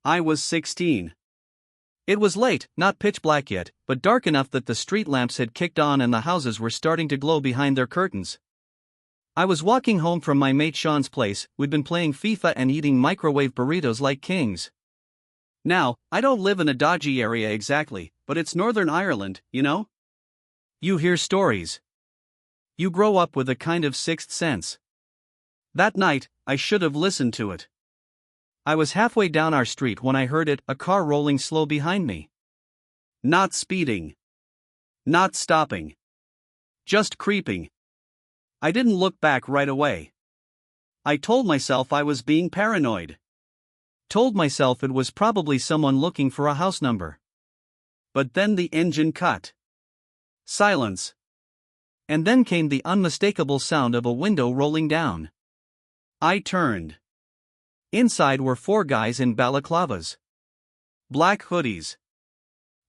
I was 16. It was late, not pitch black yet, but dark enough that the street lamps had kicked on and the houses were starting to glow behind their curtains. I was walking home from my mate Sean's place. We'd been playing FIFA and eating microwave burritos like kings. Now, I don't live in a dodgy area exactly, but it's Northern Ireland, you know? You hear stories. You grow up with a kind of sixth sense. That night, I should have listened to it. I was halfway down our street when I heard it, a car rolling slow behind me. Not speeding. Not stopping. Just creeping. I didn't look back right away. I told myself I was being paranoid. Told myself it was probably someone looking for a house number. But then the engine cut. Silence. And then came the unmistakable sound of a window rolling down. I turned. Inside were 4 guys in balaclavas. Black hoodies.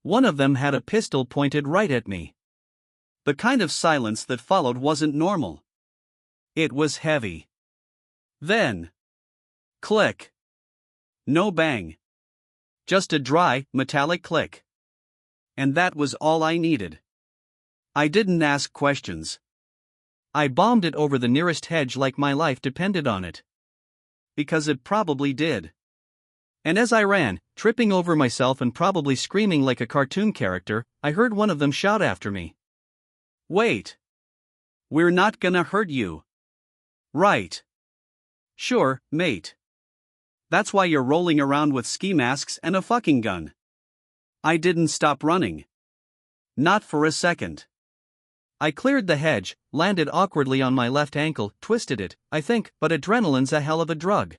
One of them had a pistol pointed right at me. The kind of silence that followed wasn't normal. It was heavy. Then. Click. No bang. Just a dry, metallic click. And that was all I needed. I didn't ask questions. I bombed it over the nearest hedge like my life depended on it. Because it probably did. And as I ran, tripping over myself and probably screaming like a cartoon character, I heard one of them shout after me. Wait. We're not gonna hurt you. Right. Sure, mate. That's why you're rolling around with ski masks and a fucking gun. I didn't stop running. Not for a second. I cleared the hedge, landed awkwardly on my left ankle, twisted it, I think, but adrenaline's a hell of a drug.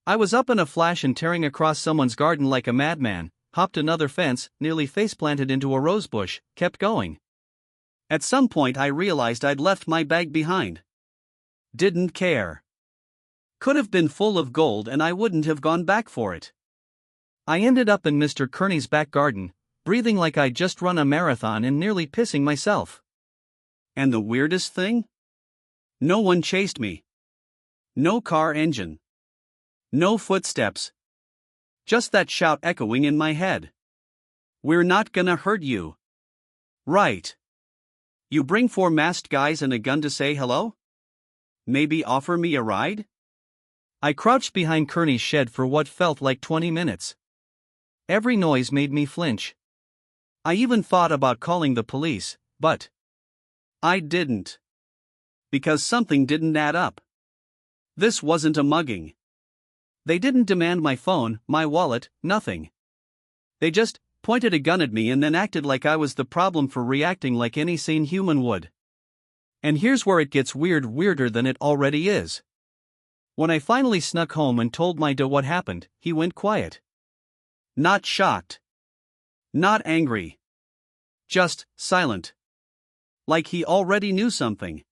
I was up in a flash and tearing across someone's garden like a madman, hopped another fence, nearly faceplanted into a rosebush, kept going. At some point I realized I'd left my bag behind. Didn't care. Could have been full of gold and I wouldn't have gone back for it. I ended up in Mr. Kearney's back garden, breathing like I'd just run a marathon and nearly pissing myself. And the weirdest thing? No one chased me. No car engine. No footsteps. Just that shout echoing in my head. We're not gonna hurt you. Right. You bring 4 masked guys and a gun to say hello? Maybe offer me a ride? I crouched behind Kearney's shed for what felt like 20 minutes. Every noise made me flinch. I even thought about calling the police, but I didn't. Because something didn't add up. This wasn't a mugging. They didn't demand my phone, my wallet, nothing. They just pointed a gun at me and then acted like I was the problem for reacting like any sane human would. And here's where it gets weirder than it already is. When I finally snuck home and told my dad what happened, he went quiet. Not shocked. Not angry. Just silent. Like he already knew something.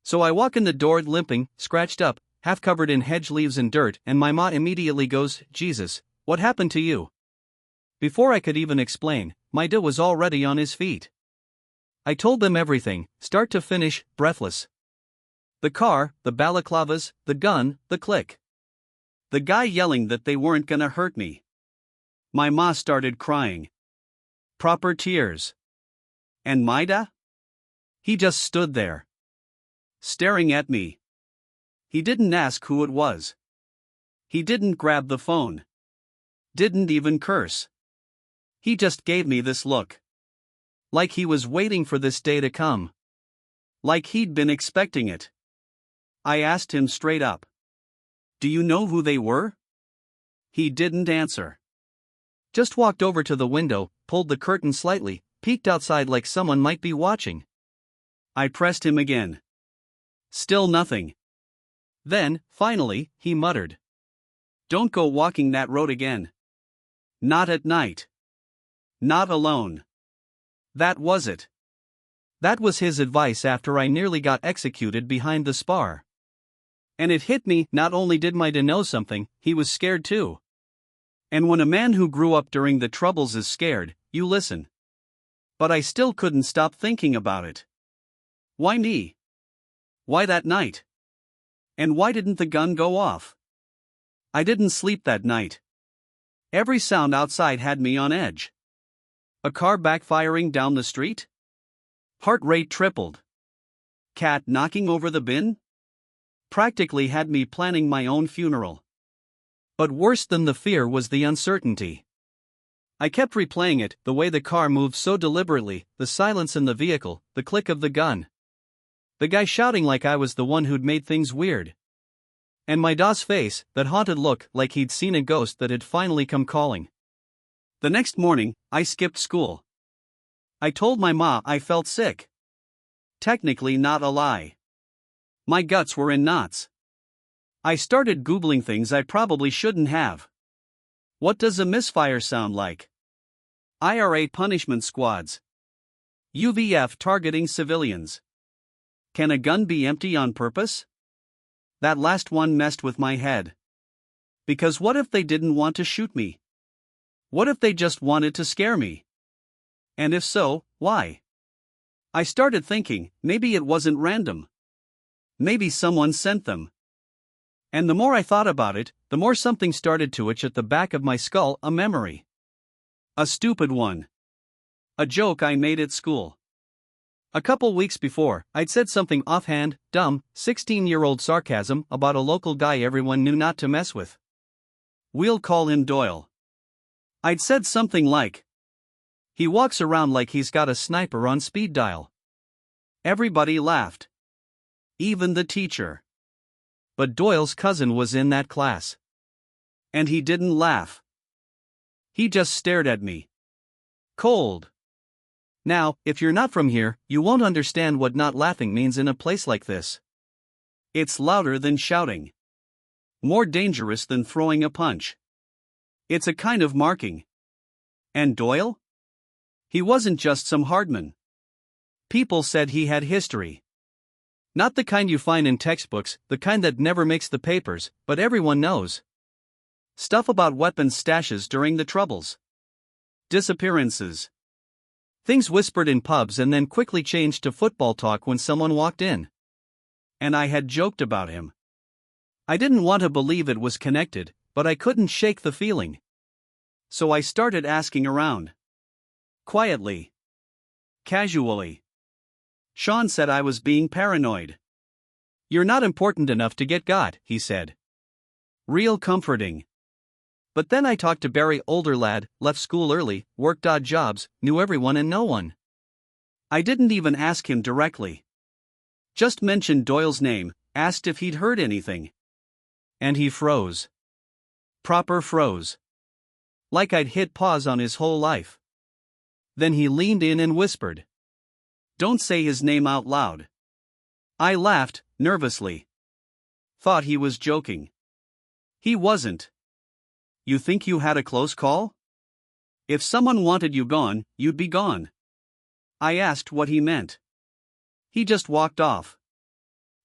So I walk in the door limping, scratched up, half covered in hedge leaves and dirt, and my ma immediately goes, "Jesus, what happened to you?" Before I could even explain, my dad was already on his feet. I told them everything, start to finish, breathless. The car, the balaclavas, the gun, the click. The guy yelling that they weren't gonna hurt me. My ma started crying. Proper tears. And my dad? He just stood there. Staring at me. He didn't ask who it was. He didn't grab the phone. Didn't even curse. He just gave me this look. Like he was waiting for this day to come. Like he'd been expecting it. I asked him straight up. Do you know who they were? He didn't answer. Just walked over to the window, pulled the curtain slightly, peeked outside like someone might be watching. I pressed him again. Still nothing. Then, finally, he muttered. Don't go walking that road again. Not at night. Not alone. That was it. That was his advice after I nearly got executed behind the spar. And it hit me, not only did my dad know something, he was scared too. And when a man who grew up during the Troubles is scared, you listen. But I still couldn't stop thinking about it. Why me? Why that night? And why didn't the gun go off? I didn't sleep that night. Every sound outside had me on edge. A car backfiring down the street? Heart rate tripled. Cat knocking over the bin? Practically had me planning my own funeral. But worse than the fear was the uncertainty. I kept replaying it, the way the car moved so deliberately, the silence in the vehicle, the click of the gun. The guy shouting like I was the one who'd made things weird. And my DOS face, that haunted look like he'd seen a ghost that had finally come calling. The next morning, I skipped school. I told my ma I felt sick. Technically not a lie. My guts were in knots. I started Googling things I probably shouldn't have. What does a misfire sound like? IRA punishment squads. UVF targeting civilians. Can a gun be empty on purpose? That last one messed with my head. Because what if they didn't want to shoot me? What if they just wanted to scare me? And if so, why? I started thinking, maybe it wasn't random. Maybe someone sent them. And the more I thought about it, the more something started to itch at the back of my skull, a memory. A stupid one. A joke I made at school. A couple weeks before, I'd said something offhand, dumb, 16-year-old sarcasm about a local guy everyone knew not to mess with. We'll call him Doyle. I'd said something like, he walks around like he's got a sniper on speed dial. Everybody laughed. Even the teacher. But Doyle's cousin was in that class. And he didn't laugh. He just stared at me. Cold. Now, if you're not from here, you won't understand what not laughing means in a place like this. It's louder than shouting. More dangerous than throwing a punch. It's a kind of marking. And Doyle? He wasn't just some hardman. People said he had history. Not the kind you find in textbooks, the kind that never makes the papers, but everyone knows. Stuff about weapons stashes during the Troubles. Disappearances. Things whispered in pubs and then quickly changed to football talk when someone walked in. And I had joked about him. I didn't want to believe it was connected, but I couldn't shake the feeling. So I started asking around. Quietly. Casually. Sean said I was being paranoid. You're not important enough to get got, he said. Real comforting. But then I talked to Barry, older lad, left school early, worked odd jobs, knew everyone and no one. I didn't even ask him directly. Just mentioned Doyle's name, asked if he'd heard anything. And he froze. Proper froze. Like I'd hit pause on his whole life. Then he leaned in and whispered. Don't say his name out loud. I laughed, nervously. Thought he was joking. He wasn't. You think you had a close call? If someone wanted you gone, you'd be gone. I asked what he meant. He just walked off.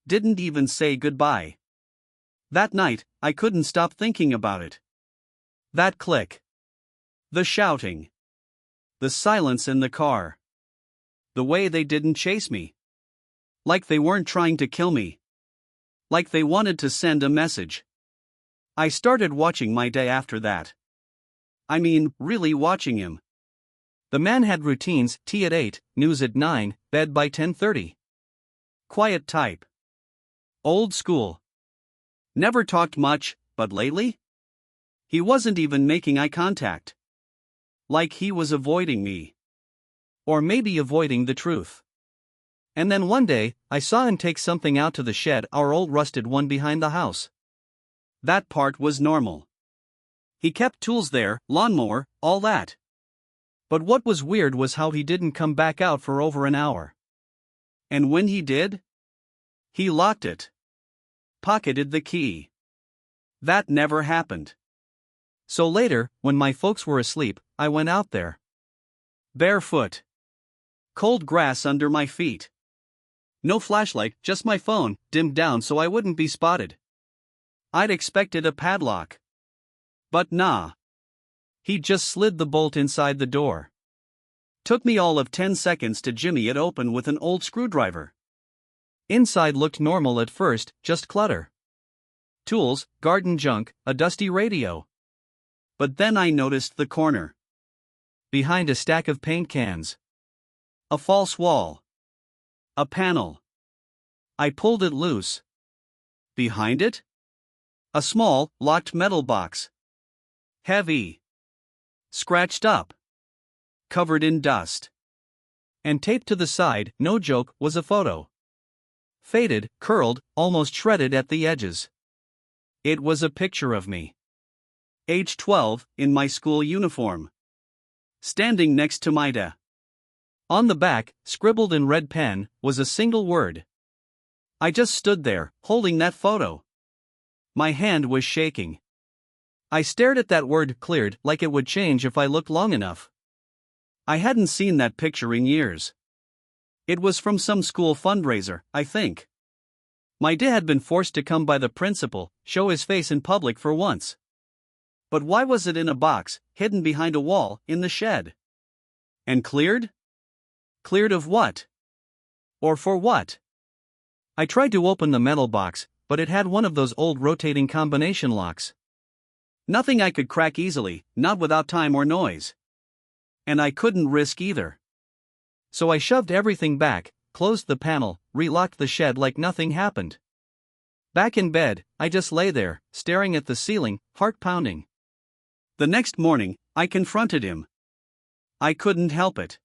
Didn't even say goodbye. That night, I couldn't stop thinking about it. That click. The shouting. The silence in the car. The way they didn't chase me. Like they weren't trying to kill me. Like they wanted to send a message. I started watching my day after that. I mean, really watching him. The man had routines, tea at 8, news at 9, bed by 10:30. Quiet type. Old school. Never talked much, but lately? He wasn't even making eye contact. Like he was avoiding me. Or maybe avoiding the truth. And then one day, I saw him take something out to the shed, our old rusted one behind the house. That part was normal. He kept tools there, lawnmower, all that. But what was weird was how he didn't come back out for over an hour. And when he did, he locked it. Pocketed the key. That never happened. So later, when my folks were asleep, I went out there. Barefoot. Cold grass under my feet. No flashlight, just my phone, dimmed down so I wouldn't be spotted. I'd expected a padlock. But nah. He just slid the bolt inside the door. Took me all of 10 seconds to jimmy it open with an old screwdriver. Inside looked normal at first, just clutter. Tools, garden junk, a dusty radio. But then I noticed the corner. Behind a stack of paint cans. A false wall. A panel. I pulled it loose. Behind it? A small, locked metal box. Heavy. Scratched up. Covered in dust. And taped to the side, no joke, was a photo. Faded, curled, almost shredded at the edges. It was a picture of me. Age 12, in my school uniform. Standing next to Maida. On the back, scribbled in red pen, was a single word. I just stood there, holding that photo. My hand was shaking. I stared at that word cleared like it would change if I looked long enough. I hadn't seen that picture in years. It was from some school fundraiser, I think. Maida had been forced to come by the principal, show his face in public for once. But why was it in a box, hidden behind a wall, in the shed? And cleared? Cleared of what? Or for what? I tried to open the metal box, but it had one of those old rotating combination locks. Nothing I could crack easily, not without time or noise. And I couldn't risk either. So I shoved everything back, closed the panel, relocked the shed like nothing happened. Back in bed, I just lay there, staring at the ceiling, heart pounding. The next morning, I confronted him. I couldn't help it.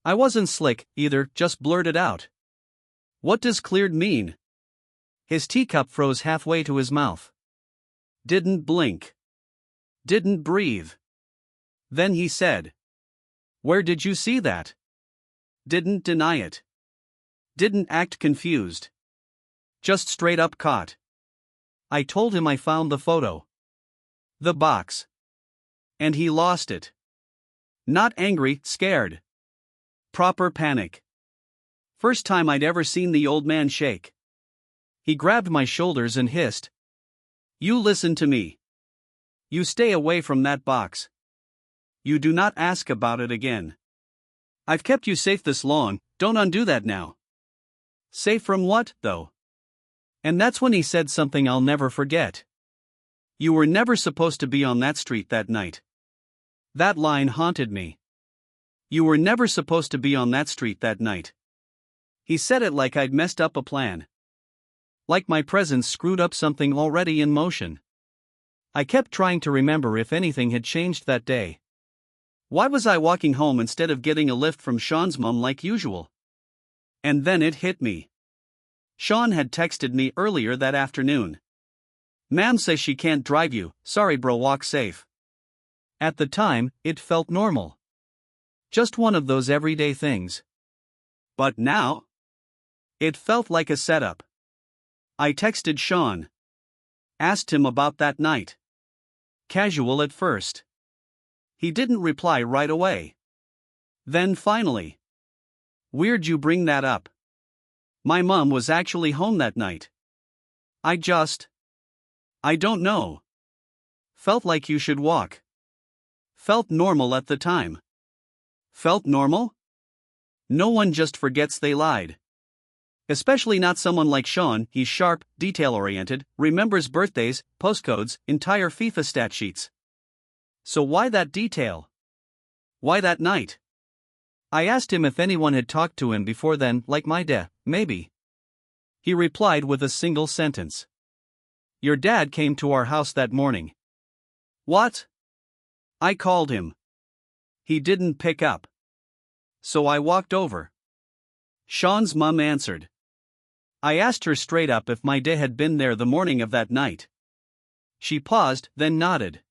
I wasn't slick, either, just blurted out. What does cleared mean? His teacup froze halfway to his mouth. Didn't blink. Didn't breathe. Then he said, "Where did you see that?" Didn't deny it. Didn't act confused. Just straight up caught. I told him I found the photo. The box. And he lost it. Not angry, scared. Proper panic. First time I'd ever seen the old man shake. He grabbed my shoulders and hissed, "You listen to me. You stay away from that box. You do not ask about it again. I've kept you safe this long, don't undo that now." Safe from what, though? And that's when he said something I'll never forget. "You were never supposed to be on that street that night." That line haunted me. You were never supposed to be on that street that night. He said it like I'd messed up a plan. Like my presence screwed up something already in motion. I kept trying to remember if anything had changed that day. Why was I walking home instead of getting a lift from Sean's mom like usual? And then it hit me. Sean had texted me earlier that afternoon. "Ma'am says she can't drive you, sorry bro, walk safe." At the time, it felt normal. Just one of those everyday things. But now? It felt like a setup. I texted Sean. Asked him about that night. Casual at first. He didn't reply right away. Then finally. "Weird you bring that up. My mom was actually home that night. I don't know. Felt like you should walk. Felt normal at the time." Felt normal? No one just forgets they lied. Especially not someone like Sean. He's sharp, detail-oriented, remembers birthdays, postcodes, entire FIFA stat sheets. So why that detail? Why that night? I asked him if anyone had talked to him before then, like Maida, maybe. He replied with a single sentence. "Your dad came to our house that morning." What? I called him. He didn't pick up. So I walked over. Sean's mom answered. I asked her straight up if Maida had been there the morning of that night. She paused, then nodded.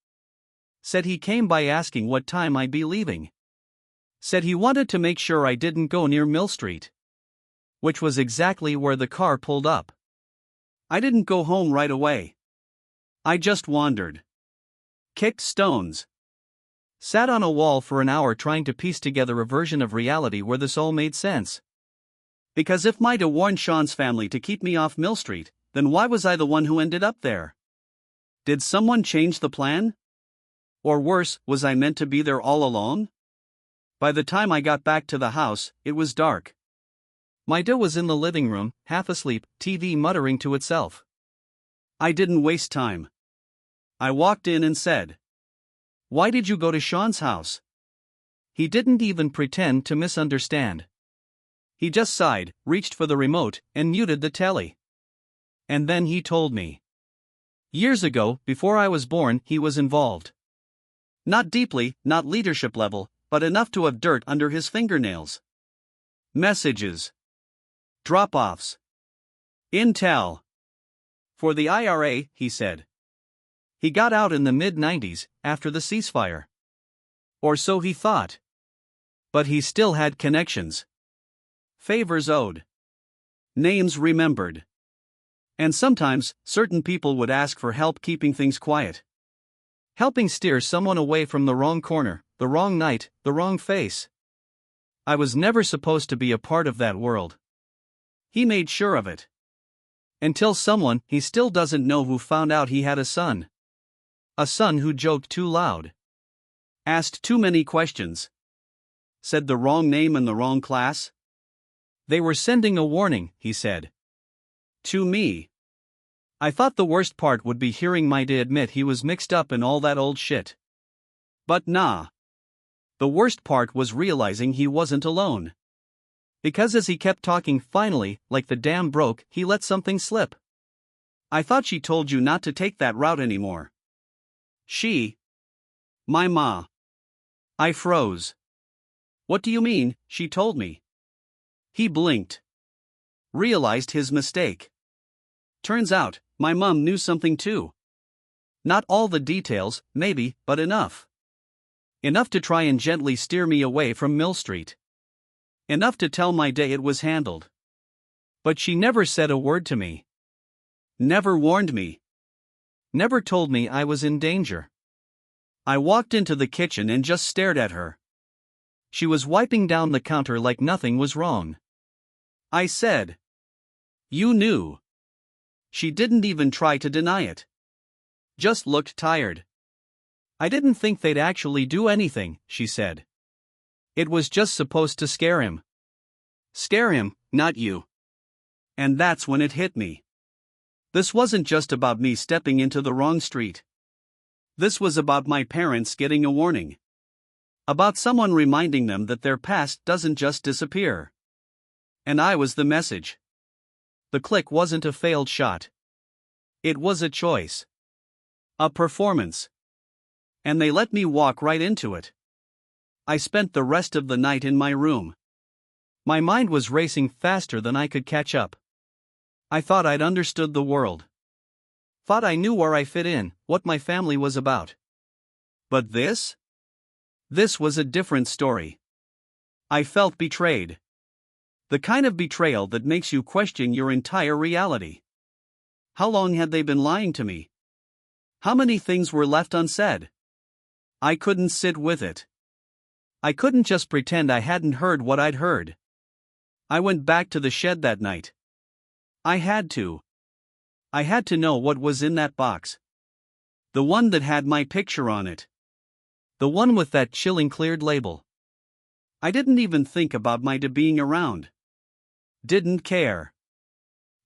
Said he came by asking what time I'd be leaving. Said he wanted to make sure I didn't go near Mill Street. Which was exactly where the car pulled up. I didn't go home right away. I just wandered. Kicked stones. Sat on a wall for an hour trying to piece together a version of reality where this all made sense. Because if Maida warned Sean's family to keep me off Mill Street, then why was I the one who ended up there? Did someone change the plan? Or worse, was I meant to be there all along? By the time I got back to the house, it was dark. Maida was in the living room, half asleep, TV muttering to itself. I didn't waste time. I walked in and said, Why did you go to Sean's house? He didn't even pretend to misunderstand. He just sighed, reached for the remote, and muted the telly. And then he told me. Years ago, before I was born, he was involved. Not deeply, not leadership level, but enough to have dirt under his fingernails. Messages. Drop-offs. Intel. For the IRA, he said. He got out in the mid-90s, after the ceasefire. Or so he thought. But he still had connections. Favors owed. Names remembered. And sometimes, certain people would ask for help keeping things quiet. Helping steer someone away from the wrong corner, the wrong night, the wrong face. I was never supposed to be a part of that world. He made sure of it. Until someone he still doesn't know who found out he had a son. A son who joked too loud. Asked too many questions. Said the wrong name in the wrong class. They were sending a warning, he said. To me. I thought the worst part would be hearing my dad admit he was mixed up in all that old shit. But nah. The worst part was realizing he wasn't alone. Because as he kept talking, finally, like the dam broke, he let something slip. I thought she told you not to take that route anymore. She. My ma. I froze. What do you mean? She told me. He blinked. Realized his mistake. Turns out, my mom knew something too. Not all the details, maybe, but enough. Enough to try and gently steer me away from Mill Street. Enough to tell my day it was handled. But she never said a word to me. Never warned me. Never told me I was in danger. I walked into the kitchen and just stared at her. She was wiping down the counter like nothing was wrong. I said, "You knew." She didn't even try to deny it. Just looked tired. I didn't think they'd actually do anything, she said. It was just supposed to scare him. Scare him, not you. And that's when it hit me. This wasn't just about me stepping into the wrong street. This was about my parents getting a warning. About someone reminding them that their past doesn't just disappear. And I was the message. The click wasn't a failed shot. It was a choice. A performance. And they let me walk right into it. I spent the rest of the night in my room. My mind was racing faster than I could catch up. I thought I'd understood the world. Thought I knew where I fit in, what my family was about. But this? This was a different story. I felt betrayed. The kind of betrayal that makes you question your entire reality. How long had they been lying to me? How many things were left unsaid? I couldn't sit with it. I couldn't just pretend I hadn't heard what I'd heard. I went back to the shed that night. I had to. I had to know what was in that box. The one that had my picture on it. The one with that chilling cleared label. I didn't even think about my dad being around. Didn't care.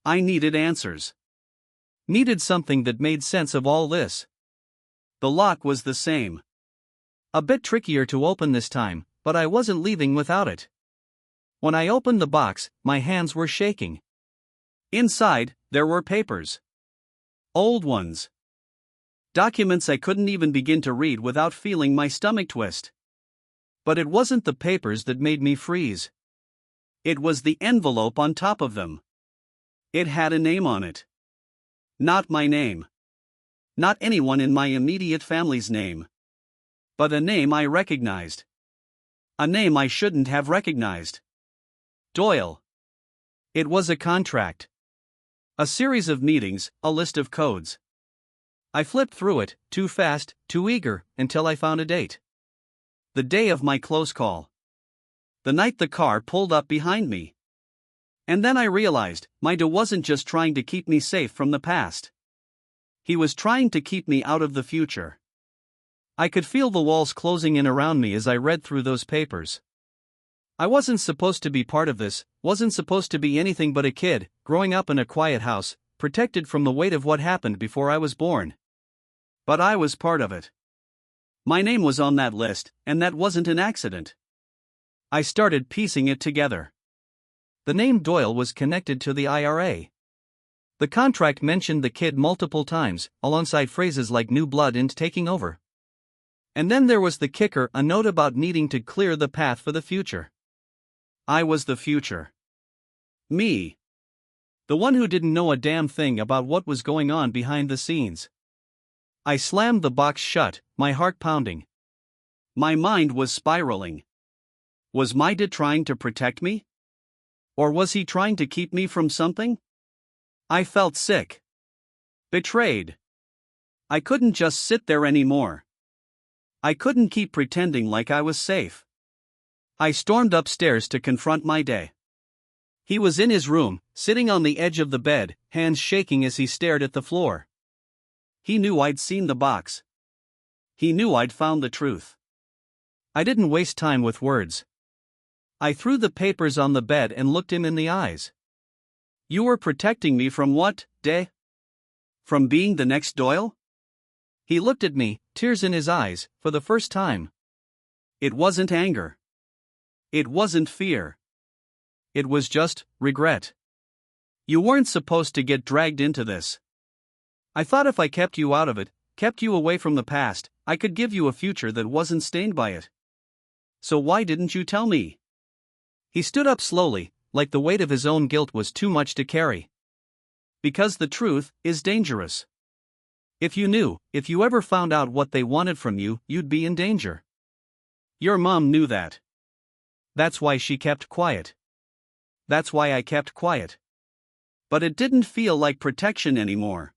I needed answers. Needed something that made sense of all this. The lock was the same. A bit trickier to open this time, but I wasn't leaving without it. When I opened the box, my hands were shaking. Inside, there were papers. Old ones. Documents I couldn't even begin to read without feeling my stomach twist. But it wasn't the papers that made me freeze. It was the envelope on top of them. It had a name on it. Not my name. Not anyone in my immediate family's name. But a name I recognized. A name I shouldn't have recognized. Doyle. It was a contract. A series of meetings, a list of codes. I flipped through it, too fast, too eager, until I found a date. The day of my close call. The night the car pulled up behind me. And then I realized, my dad wasn't just trying to keep me safe from the past. He was trying to keep me out of the future. I could feel the walls closing in around me as I read through those papers. I wasn't supposed to be part of this, wasn't supposed to be anything but a kid, growing up in a quiet house, protected from the weight of what happened before I was born. But I was part of it. My name was on that list, and that wasn't an accident. I started piecing it together. The name Doyle was connected to the IRA. The contract mentioned the kid multiple times, alongside phrases like new blood and taking over. And then there was the kicker, a note about needing to clear the path for the future. I was the future. Me. The one who didn't know a damn thing about what was going on behind the scenes. I slammed the box shut, my heart pounding. My mind was spiraling. Was my dad trying to protect me? Or was he trying to keep me from something? I felt sick. Betrayed. I couldn't just sit there anymore. I couldn't keep pretending like I was safe. I stormed upstairs to confront my dad. He was in his room, sitting on the edge of the bed, hands shaking as he stared at the floor. He knew I'd seen the box. He knew I'd found the truth. I didn't waste time with words. I threw the papers on the bed and looked him in the eyes. You were protecting me from what, Dad? From being the next Doyle? He looked at me, tears in his eyes, for the first time. It wasn't anger. It wasn't fear. It was just regret. You weren't supposed to get dragged into this. I thought if I kept you out of it, kept you away from the past, I could give you a future that wasn't stained by it. So why didn't you tell me? He stood up slowly, like the weight of his own guilt was too much to carry. Because the truth is dangerous. If you ever found out what they wanted from you, you'd be in danger. Your mom knew that. That's why she kept quiet. That's why I kept quiet. But it didn't feel like protection anymore.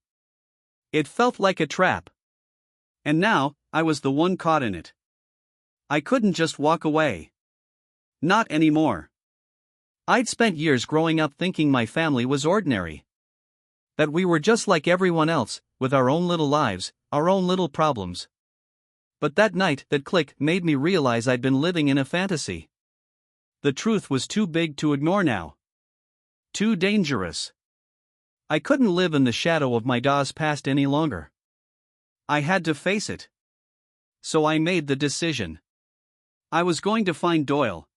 It felt like a trap. And now, I was the one caught in it. I couldn't just walk away. Not anymore. I'd spent years growing up thinking my family was ordinary. That we were just like everyone else, with our own little lives, our own little problems. But that night, that click made me realize I'd been living in a fantasy. The truth was too big to ignore now. Too dangerous. I couldn't live in the shadow of my dad's past any longer. I had to face it. So I made the decision. I was going to find Doyle.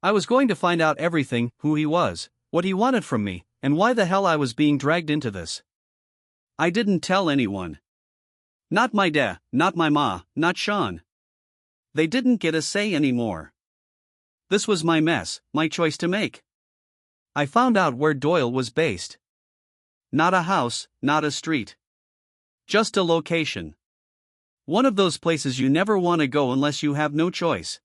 I was going to find out everything, who he was, what he wanted from me, and why the hell I was being dragged into this. I didn't tell anyone. Not my dad, not my ma, not Sean. They didn't get a say anymore. This was my mess, my choice to make. I found out where Doyle was based. Not a house, not a street. Just a location. One of those places you never want to go unless you have no choice.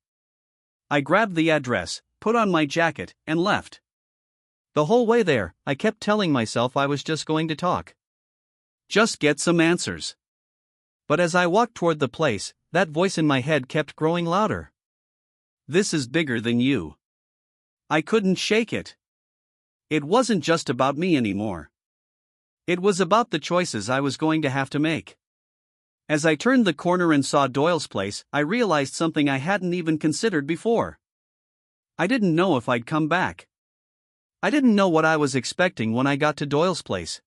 I grabbed the address, put on my jacket, and left. The whole way there, I kept telling myself I was just going to talk. Just get some answers. But as I walked toward the place, that voice in my head kept growing louder. This is bigger than you. I couldn't shake it. It wasn't just about me anymore. It was about the choices I was going to have to make. As I turned the corner and saw Doyle's place, I realized something I hadn't even considered before. I didn't know if I'd come back. I didn't know what I was expecting when I got to Doyle's place.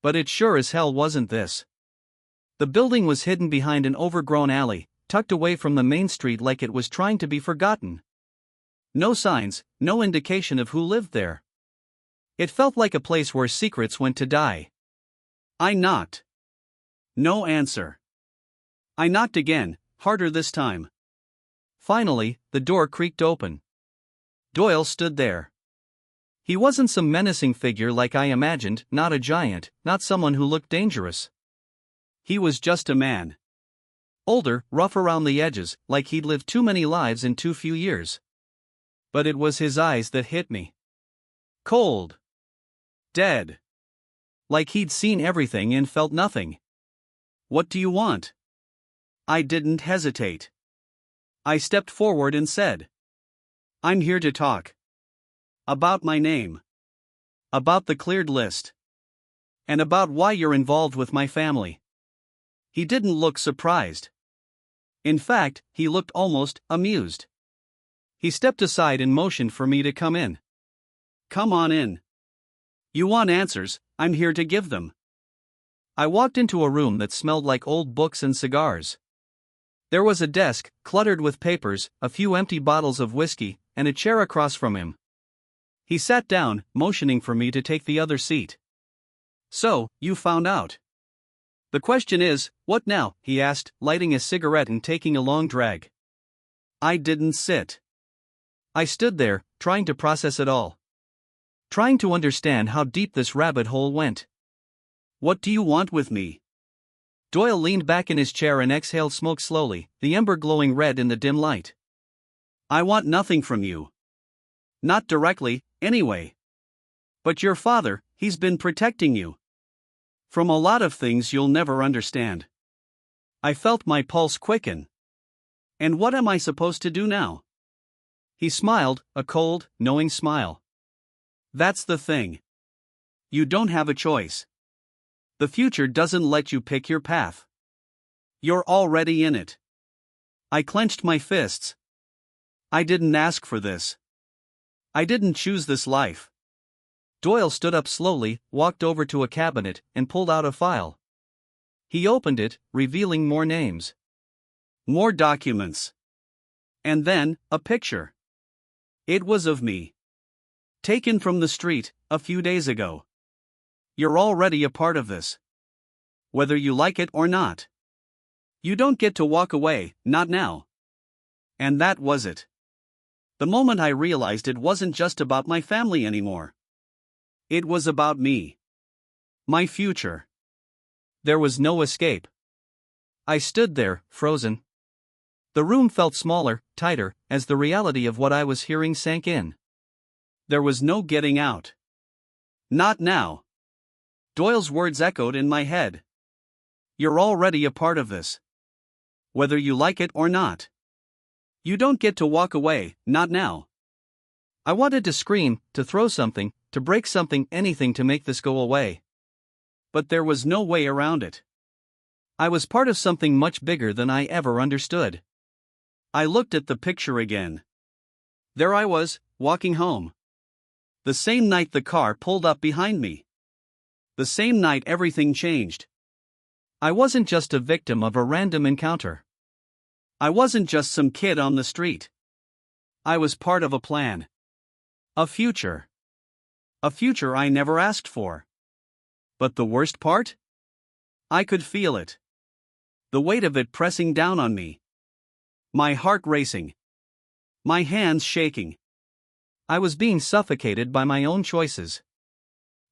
But it sure as hell wasn't this. The building was hidden behind an overgrown alley, tucked away from the main street like it was trying to be forgotten. No signs, no indication of who lived there. It felt like a place where secrets went to die. I knocked. No answer. I knocked again, harder this time. Finally, the door creaked open. Doyle stood there. He wasn't some menacing figure like I imagined, not a giant, not someone who looked dangerous. He was just a man. Older, rough around the edges, like he'd lived too many lives in too few years. But it was his eyes that hit me. Cold. Dead. Like he'd seen everything and felt nothing. What do you want? I didn't hesitate. I stepped forward and said, I'm here to talk. About my name. About the cleared list. And about why you're involved with my family. He didn't look surprised. In fact, he looked almost amused. He stepped aside and motioned for me to come in. Come on in. You want answers, I'm here to give them. I walked into a room that smelled like old books and cigars. There was a desk, cluttered with papers, a few empty bottles of whiskey, and a chair across from him. He sat down, motioning for me to take the other seat. "So, you found out. The question is, what now?" he asked, lighting a cigarette and taking a long drag. I didn't sit. I stood there, trying to process it all. Trying to understand how deep this rabbit hole went. "What do you want with me?" Doyle leaned back in his chair and exhaled smoke slowly, the ember glowing red in the dim light. "I want nothing from you. Not directly, anyway. But your father, he's been protecting you from a lot of things you'll never understand." I felt my pulse quicken. "And what am I supposed to do now?" He smiled, a cold, knowing smile. "That's the thing. You don't have a choice. The future doesn't let you pick your path. You're already in it." I clenched my fists. I didn't ask for this. I didn't choose this life. Doyle stood up slowly, walked over to a cabinet, and pulled out a file. He opened it, revealing more names. More documents. And then, a picture. It was of me. Taken from the street, a few days ago. "You're already a part of this. Whether you like it or not. You don't get to walk away, not now." And that was it. The moment I realized it wasn't just about my family anymore. It was about me. My future. There was no escape. I stood there, frozen. The room felt smaller, tighter, as the reality of what I was hearing sank in. There was no getting out. Not now. Doyle's words echoed in my head. "You're already a part of this. Whether you like it or not. You don't get to walk away, not now." I wanted to scream, to throw something, to break something, anything to make this go away. But there was no way around it. I was part of something much bigger than I ever understood. I looked at the picture again. There I was, walking home. The same night the car pulled up behind me. The same night everything changed. I wasn't just a victim of a random encounter. I wasn't just some kid on the street. I was part of a plan. A future. A future I never asked for. But the worst part? I could feel it. The weight of it pressing down on me. My heart racing. My hands shaking. I was being suffocated by my own choices.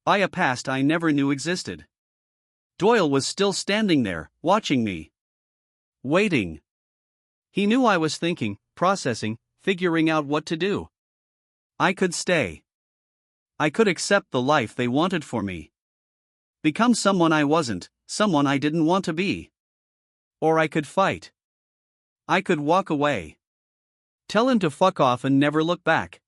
By a past I never knew existed. Doyle was still standing there, watching me. Waiting. He knew I was thinking, processing, figuring out what to do. I could stay. I could accept the life they wanted for me. Become someone I wasn't, someone I didn't want to be. Or I could fight. I could walk away. Tell him to fuck off and never look back.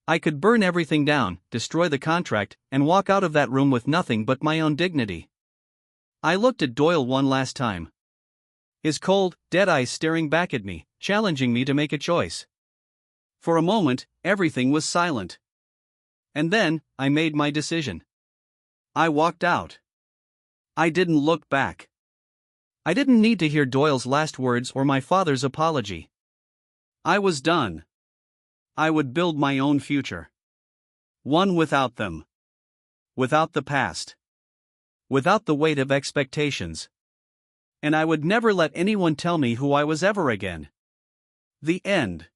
I could burn everything down, destroy the contract, and walk out of that room with nothing but my own dignity. I looked at Doyle one last time. His cold, dead eyes staring back at me, challenging me to make a choice. For a moment, everything was silent. And then, I made my decision. I walked out. I didn't look back. I didn't need to hear Doyle's last words or my father's apology. I was done. I would build my own future. One without them. Without the past. Without the weight of expectations. And I would never let anyone tell me who I was ever again. The end.